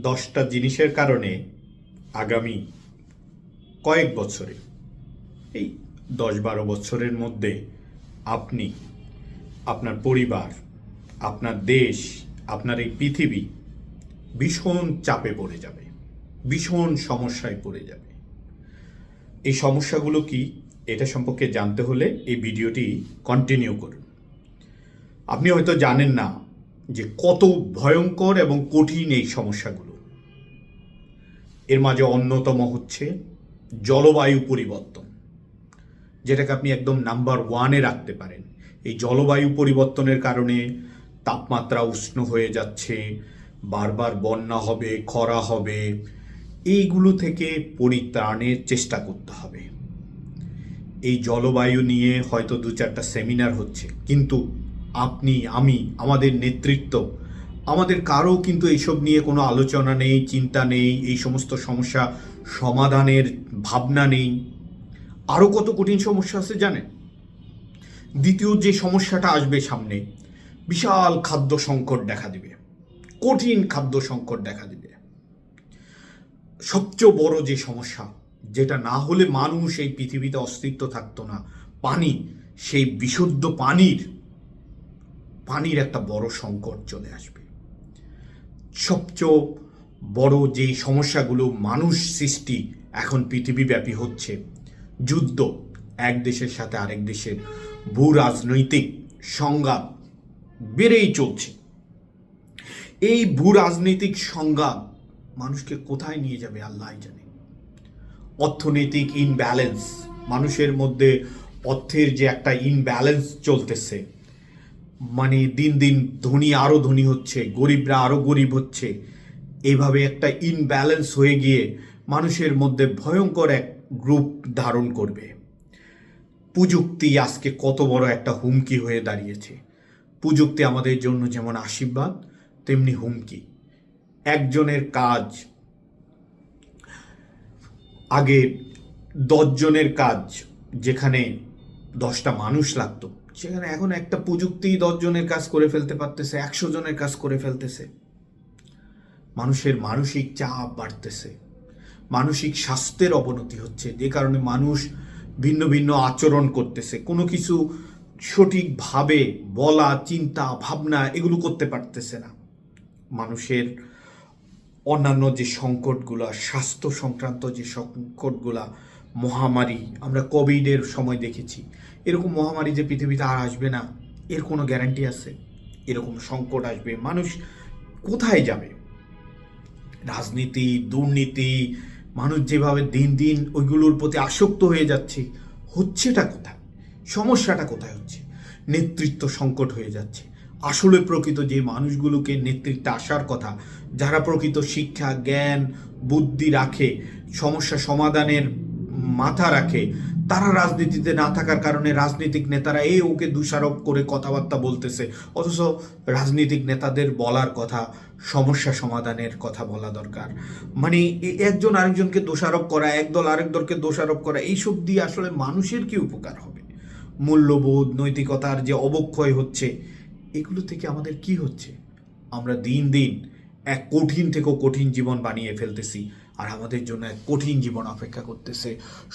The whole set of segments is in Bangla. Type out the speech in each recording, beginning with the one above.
10টা জিনিসের কারণে আগামী কয়েক বছরে, এই 10-12 বছরের মধ্যে আপনি, আপনার পরিবার, আপনার দেশ, আপনার এই পৃথিবী ভীষণ চাপে পড়ে যাবে, ভীষণ সমস্যায় পড়ে যাবে। এই সমস্যাগুলো কি, এটা সম্পর্কে জানতে হলে এই ভিডিওটি কন্টিনিউ করুন। আপনি হয়তো জানেন না যে কত ভয়ঙ্কর এবং কঠিন এই সমস্যাগুলো। এর মাঝে অন্যতম হচ্ছে জলবায়ু পরিবর্তন, যেটাকে আপনি একদম নাম্বার 1-এ রাখতে পারেন। এই জলবায়ু পরিবর্তনের কারণে তাপমাত্রা উষ্ণ হয়ে যাচ্ছে, বারবার বন্যা হবে, খরা হবে। এইগুলো থেকে পরিত্রাণের চেষ্টা করতে হবে। এই জলবায়ু নিয়ে হয়তো 2-4টা সেমিনার হচ্ছে, কিন্তু আপনি, আমি, আমাদের নেতৃত্ব, আমাদের কারো কিন্তু এইসব নিয়ে কোনো আলোচনা নেই, চিন্তা নেই, এই সমস্ত সমস্যা সমাধানের ভাবনা নেই। আরও কত কঠিন সমস্যা আছে জানেন? দ্বিতীয় যে সমস্যাটা আসবে সামনে, বিশাল খাদ্য সংকট দেখা দিবে, কঠিন খাদ্য সংকট দেখা দিবে। সবচেয়ে বড় যে সমস্যা, যেটা না হলে মানুষ এই পৃথিবীতে অস্তিত্ব থাকতো না, পানি, সেই বিশুদ্ধ পানির একটা বড় সংকট চলে আসবে। সবচেয়ে বড় যে সমস্যাগুলো মানুষ সৃষ্টি এখন পৃথিবীব্যাপী হচ্ছে, যুদ্ধ, এক দেশের সাথে আরেক দেশের ভূ রাজনৈতিক সংঘাত বেড়েই চলছে। এই ভূ রাজনৈতিক সংঘাত মানুষকে কোথায় নিয়ে যাবে আল্লাহই জানে। অর্থনৈতিক ইনব্যালেন্স, মানুষের মধ্যে অর্থের যে একটা ইনব্যালেন্স চলতেছে, মানে দিন দিন ধনী আরও ধনী হচ্ছে, গরিবরা আরও গরিব হচ্ছে। এইভাবে একটা ইনব্যালেন্স হয়ে গিয়ে মানুষের মধ্যে ভয়ঙ্কর এক গ্রুপ ধারণ করবে। প্রযুক্তি আজকে কত বড় একটা হুমকি হয়ে দাঁড়িয়েছে। প্রযুক্তি আমাদের জন্য যেমন আশীর্বাদ, তেমনি হুমকি। একজনের কাজ আগে 10 জনের কাজ যেখানে 10টা মানুষ লাগতো, সেখানে এখন একটা প্রযুক্তি 10 জনের কাজ করে ফেলতে পারতেছে, 100 জনের কাজ করে ফেলতেছে। মানুষের মানসিক চাপ বাড়তেছে, মানসিক স্বাস্থ্যের অবনতি হচ্ছে, যে কারণে মানুষ ভিন্ন ভিন্ন আচরণ করতেছে, কোনো কিছু সঠিকভাবে বলা, চিন্তা, ভাবনা এগুলো করতে পারতেছে না। মানুষের অন্যান্য যে সংকটগুলো, স্বাস্থ্য সংক্রান্ত যে সংকটগুলা, মহামারী, আমরা কোভিডের সময় দেখেছি, এরকম মহামারী যে পৃথিবীতে আর আসবে না এর কোনো গ্যারান্টি আছে? এরকম সংকট আসবে, মানুষ কোথায় যাবে? রাজনীতি, দুর্নীতি, মানুষ যেভাবে দিন দিন ওইগুলোর প্রতি আসক্ত হয়ে যাচ্ছে, হচ্ছেটা কোথায়? সমস্যাটা কোথায় হচ্ছে? নেতৃত্ব সংকট হয়ে যাচ্ছে। আসলে প্রকৃত যে মানুষগুলোকে নেতৃত্বে আসার কথা, যারা প্রকৃত শিক্ষা, জ্ঞান, বুদ্ধি রাখে, সমস্যা সমাধানের মাথা রাখে, তারা রাজনীতিতে না থাকার কারণে রাজনৈতিক নেতারা ওকে দোষারোপ করে কথাবার্তা বলতেছে। অথচ রাজনৈতিক নেতাদের বলার কথা, সমস্যা সমাধানের কথা বলা দরকার। মানে একজন আরেকজনকে দোষারোপ করা, একদল আরেক দলকে দোষারোপ করা, এইসব দিয়ে আসলে মানুষের কি উপকার হবে? মূল্যবোধ, নৈতিকতার যে অবক্ষয় হচ্ছে, এগুলো থেকে আমাদের কি হচ্ছে? আমরা দিন দিন এক কঠিন থেকেও কঠিন জীবন বানিয়ে ফেলতেছি, আর আমাদের জন্য এক কঠিন জীবন অপেক্ষা করতেছে।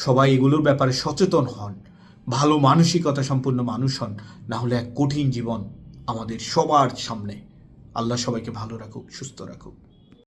সবাই এগুলোর ব্যাপারে সচেতন হন, ভালো মানসিকতা সম্পন্ন মানুষ হন, না হলে এক কঠিন জীবন আমাদের সবার সামনে। আল্লাহ সবাইকে ভালো রাখুক, সুস্থ রাখুক।